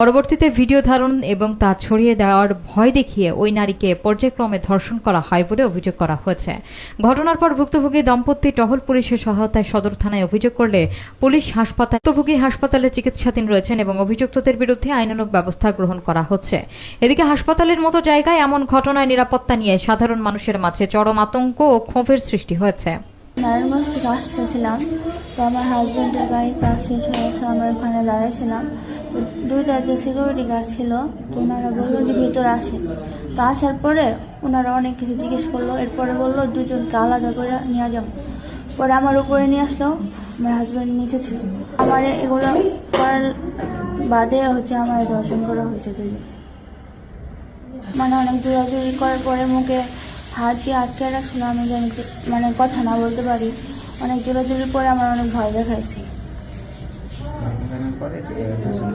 পরবর্তীতে ভিডিও ধারণ এবং তা ছড়িয়ে দেওয়ার ভয় দেখিয়ে ওই নারীকে পর্যায়ক্রমে ধর্ষণ করা হয় বলে অভিযোগ করা হয়েছে। ঘটনার পর ভুক্তভোগী দম্পতি টহল পুলিশের সহায়তায় সদর থানায় অভিযোগ করলে পুলিশ ভুক্তভোগী হাসপাতালে চিকিৎসাধীন রয়েছেন এবং অভিযুক্তদের বিরুদ্ধে আইনানুগ ব্যবস্থা গ্রহণ করা হচ্ছে। এদিকে হাসপাতালের মতো জায়গায় এমন ঘটনায় নিরাপত্তা নিয়ে সাধারণ মানুষের মাঝে চরম আতঙ্ক ও ক্ষোভের সৃষ্টি হয়েছে। নারায়ণগঞ্জ থেকে আসতেছিলাম, তো আমার হাজব্যান্ডের গাড়ি চার্জ শেষ হয়ে গেছে, আমরা ওখানে দাঁড়াইছিলাম। তো দুইটা যে সিকিউরিটি গার্ড ছিল, তো ওনারা বললো যে ভিতরে আসেন। তো আসার পরে ওনারা অনেক কিছু জিজ্ঞেস করলো, এরপরে বললো দুজনকে আলাদা করে নিয়ে যাও। পরে আমার উপরে নিয়ে আসলো, আমার হাজব্যান্ড নিচে ছিল। আমার এগুলো করার বাদে আমার ধর্ষণ করা হয়েছে দুজন। মানে অনেক জোরাজুরি করার পরে মুখে হাত দিয়ে আটকে রাখছিল, আমি যেন কথা না বলতে পারি। অনেক জোরাজুরি পরে আমার অনেক ভয় দেখাইছে।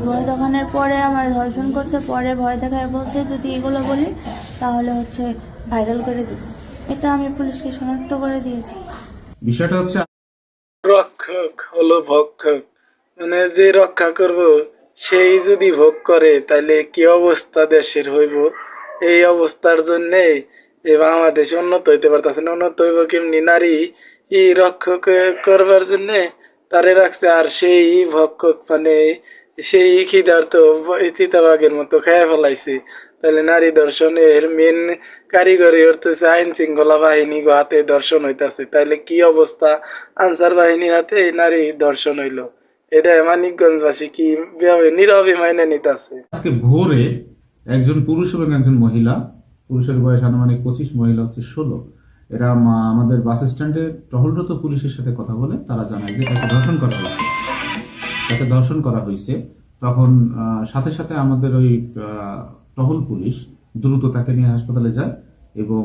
ভয় দেখানোর পরে আমার ধর্ষণ করতে, পরে ভয় দেখায় বলছে যদি এগুলো বলি তাহলে ভাইরাল করে দিব। এটা আমি পুলিশকে শনাক্ত করে দিয়েছি। বিষয়টা হচ্ছে রক্ষক হলো ভক্ষক, মানে যে রক্ষা করব সেই যদি ভোগ করে তাহলে কি অবস্থা দেশের হইব। এই অবস্থার জন্যে বাংলাদেশ উন্নত হইতে পারতেছে না। উন্নত হইব কেমনি? নারী রক্ষক করবার জন্যে তারে রাখছে, আর সেই ভক্ষক মানে সেই খিদার্থ চিতাবাঘের মতো খেয়ে ফেলাইছে। তাহলে নারী ধর্ষণের মেন কারিগরি হচ্ছে আইন শৃঙ্খলা বাহিনী হাতে ধর্ষণ হইতাছে। তাইলে কি অবস্থা আনসার বাহিনীর হাতে নারী ধর্ষণ হইল, এটা মানিকগঞ্জবাসী কি নীরবে মাইনে নিতেছে। আজকে ভোরে একজন পুরুষ এবং একজন মহিলা, পুরুষের বয়স আনুমানিক 25, মহিলা হচ্ছে 16, এরা আমাদের বাস স্ট্যান্ডে টহলরত পুলিশের সাথে কথা বলে তারা জানায় যে তাকে ধর্ষণ করা হয়েছে। তখন সাথে সাথে আমাদের ওই টহল পুলিশ দ্রুত তাকে নিয়ে হাসপাতালে যায় এবং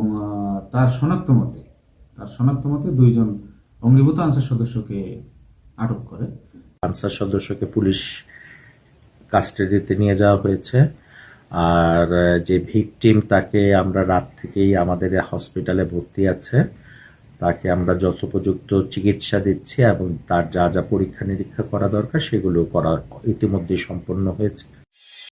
তার শনাক্ত মতে 2 জন অঙ্গীভূত আনসার সদস্যকে আটক করে। আনসার সদস্যকে পুলিশ কাস্টাডিতে নিয়ে যাওয়া হয়েছে। আর যে ভিকটিম তাকে আমরা রাত থেকেই আমাদের হসপিটালে ভর্তি আছে, তাকে আমরা যথোপযুক্ত চিকিৎসা দিচ্ছি এবং তার যা যা পরীক্ষা নিরীক্ষা করা দরকার সেগুলো করা ইতিমধ্যে সম্পন্ন হয়েছে।